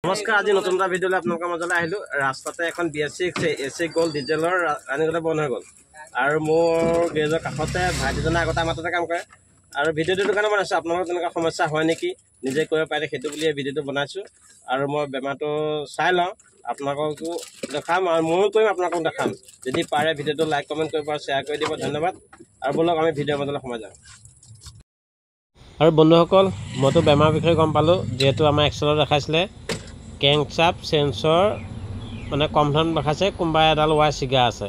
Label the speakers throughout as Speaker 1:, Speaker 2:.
Speaker 1: নমস্কাৰ, আজি নতুন এটা ভিডিঅ'লৈ আপোনালোকৰ মাজলৈ আহিলোঁ। ৰাস্তাতে এখন BS6 AC গ'ল, ডিজেলৰ ৰানিঙতে বন্ধ হৈ গ'ল। আৰু মোৰ গেৰেজৰ কাষতে ভাইটিজনে আগতে আমাৰ তাতে কাম কৰে। আৰু ভিডিঅ'টোৰ কাৰণে বনাইছোঁ, আপোনালোকৰ তেনেকুৱা সমস্যা হয় নেকি, নিজে কৰিব পাৰে সেইটো বুলি ভিডিঅ'টো বনাইছোঁ। আৰু মই বেমাৰটো চাই লওঁ, আপোনালোককো দেখাম আৰু ময়ো কৰিম, আপোনালোকক দেখাম। যদি পাৰে ভিডিঅ'টো লাইক কমেণ্ট কৰিব আৰু শ্বেয়াৰ কৰি দিব, ধন্যবাদ। আৰু ব'লক আমি ভিডিঅ'ৰ মাজলৈ সোমাই যাওঁ। আৰু বন্ধুসকল, মইতো বেমাৰৰ বিষয়ে গম পালোঁ, যিহেতু আমাৰ এক্সেলত দেখাইছিলে কেংচাপ চেঞ্চৰ মানে কম ধৰণ দেখাইছে, কোনোবা এডাল ৱায়াৰ ছিগা আছে।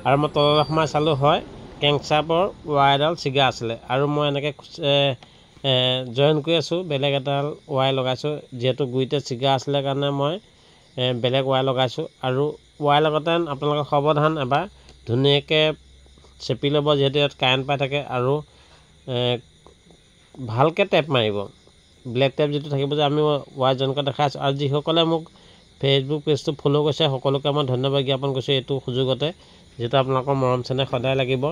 Speaker 1: আৰু মই তললৈ সোমাই চালোঁ, হয় কেংচাপৰ ৱায়াৰ এডাল ছিগা আছিলে। আৰু মই এনেকৈ জইন কৰি আছোঁ, বেলেগ এডাল ৱায়াৰ লগাইছোঁ। যিহেতু গুৰিতে ছিগা আছিলে কাৰণে মই বেলেগ ৱায়াৰ লগাইছোঁ। আৰু ৱায়াৰ লগতে আপোনালোকৰ সাৱধান, এবাৰ ধুনীয়াকৈ চেপি ল'ব, যিহেতু ইয়াত কাৰেণ্ট পাই থাকে। আৰু ভালকৈ টেপ মাৰিব, ব্লেক টেপ যিটো থাকিব, যে আমি ৱায়াৰ জইন কৰা দেখাই আছোঁ। আৰু যিসকলে মোক ফেচবুক পেজটো ফ'ল' কৰিছে, সকলোকে মই ধন্যবাদ জ্ঞাপন কৰিছোঁ এইটো সুযোগতে, যিহেতু আপোনালোকৰ মৰম চেনেহ সদায় লাগিব।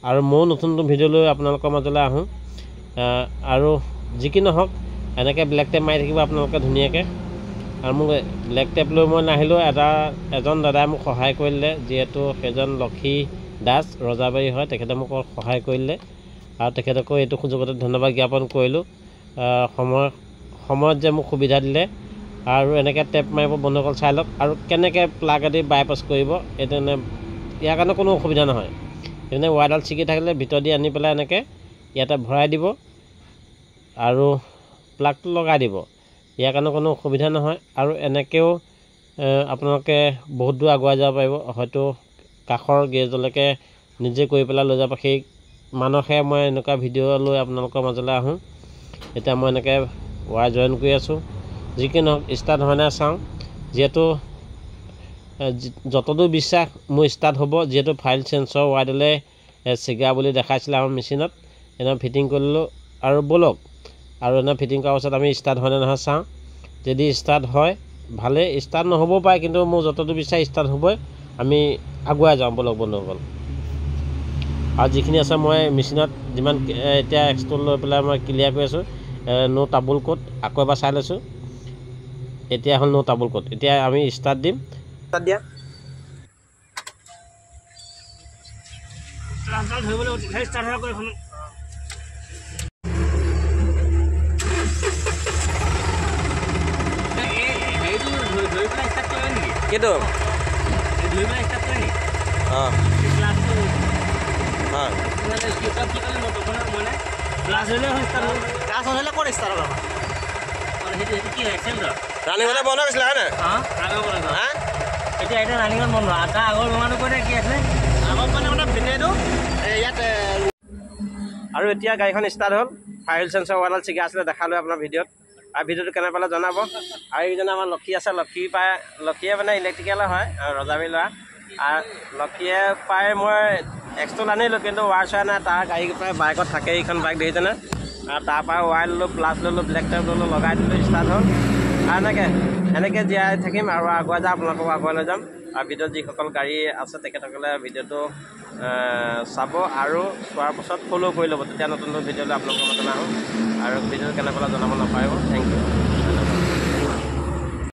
Speaker 1: আৰু ময়ো নতুন নতুন ভিডিঅ' লৈ আপোনালোকৰ মাজলৈ আহোঁ। আৰু যি কি নহওক, এনেকৈ ব্লেক টেপ মাৰি থাকিব আপোনালোকে ধুনীয়াকৈ। আৰু মোক ব্লেক টেপ লৈ মই নাহিলেও এজন দাদাই মোক সহায় কৰিলে, যিহেতু সেইজন লক্ষী দাস ৰজাবাৰী হয়, তেখেতে মোক সহায় কৰিলে। আৰু তেখেতকো এইটো সুযোগতে ধন্যবাদ জ্ঞাপন কৰিলোঁ, সময়ত যে মোক সুবিধা দিলে। আৰু এনেকৈ টেপ মাৰিব বন্ধুসকল, চাই লওক। আৰু কেনেকৈ প্লাগ আদি বাইপাছ কৰিব, এইটো ইয়াৰ কাৰণে কোনো অসুবিধা নহয়। সেইকাৰণে ৱায়াৰডাল ছিগি থাকিলে ভিতৰ দি আনি পেলাই এনেকৈ ইয়াতে ভৰাই দিব আৰু প্লাগটো লগাই দিব, ইয়াৰ কাৰণে কোনো অসুবিধা নহয়। আৰু এনেকৈও আপোনালোকে বহুত দূৰ আগুৱাই যাব পাৰিব, হয়তো কাষৰ গেৰেজলৈকে নিজে কৰি পেলাই লৈ যাব। সেই মানসে মই এনেকুৱা ভিডিঅ' লৈ আপোনালোকৰ মাজলৈ আহোঁ। এতিয়া মই এনেকৈ ৱায়াৰ জইন কৰি আছোঁ, যি কি নহওক ষ্টাৰ্ট হয় নাই চাওঁ। যিহেতু যতদূৰ বিশ্বাস মোৰ ষ্টাৰ্ট হ'ব, যিহেতু ফাইল চেঞ্চৰ ৱায়াৰডালে ছিগা বুলি দেখাইছিলে আমাৰ মেচিনত। এনে ফিটিং কৰি ল'লোঁ। আৰু ব'লক, আৰু এনে ফিটিং কৰাৰ পাছত আমি ষ্টাৰ্ট হয় নে নহয় চাওঁ। যদি ষ্টাৰ্ট হয় ভালেই, ষ্টাৰ্ট নহ'বও পাৰে, কিন্তু মোৰ যতদূৰ বিশ্বাস ষ্টাৰ্ট হ'বই। আমি আগুৱাই যাওঁ ব'লক বন্ধুসকল। আৰু যিখিনি আছে মই মেচিনত যিমান এতিয়া এক্সট্ৰল লৈ পেলাই মই ক্লিয়াৰ কৰি আছোঁ। ন' টাবুল কোড আকৌ এবাৰ চাই লৈছোঁ, এতিয়া হ'ল ন' টাবুল কোড। এতিয়া আমি ষ্টাৰ্ট দিম। ষ্টাৰ্ট দিয়া কিন্তু অঁ হয় ৰানিঙতে বন্ধ হৈছিলে হয় নাই?
Speaker 2: এতিয়া এতিয়া ৰানিঙত বন্ধ। তাৰ আগৰ বেমাৰটো কৈ কি আছিলে, আগত মানে ভিডিঅ'টো ইয়াত।
Speaker 1: আৰু এতিয়া গাড়ীখন ষ্টাৰ্ট হ'ল। ফাইল চেঞ্চৰ ৱায়াৰডাল ছিগা আছিলে, দেখালোঁ আপোনাৰ ভিডিঅ'ত। আৰু ভিডিঅ'টো কেনে পালে জনাব। আৰু এইজনে আমাৰ লক্ষী আছে, লক্ষীয়ে মানে ইলেক্ট্ৰিকেলৰ হয়, ৰজাবাৰী ল'ৰা। আৰু লক্ষীয়ে প্ৰায় মই এক্সট্ৰল আনিলোঁ, কিন্তু ৱায়াৰ চোৱাই নাই। তাৰ গাড়ী প্ৰায় বাইকত থাকে, এইখন বাইক দেখিছেনে। আৰু তাৰপৰা ৱায়াৰ ল'লোঁ, প্লাছ ল'লোঁ, ব্লেক টেপ ল'লোঁ, লগাই দিলোঁ, ষ্টাৰ্ট হ'ল। আৰু এনেকৈ জীয়াই থাকিম আৰু আগুৱাই যাম, আপোনালোকক আগুৱাই লৈ যাম। আৰু ভিডিঅ'ত যিসকল গাড়ী আছে তেখেতসকলে ভিডিঅ'টো চাব আৰু চোৱাৰ পাছত ফ'ল' কৰি ল'ব, তেতিয়া নতুন নতুন ভিডিঅ'লৈ আপোনালোকৰ মাজলৈ আহোঁ। আৰু ভিডিঅ'টো কেনে পালে জনাব নাপাৰিব। Thank U.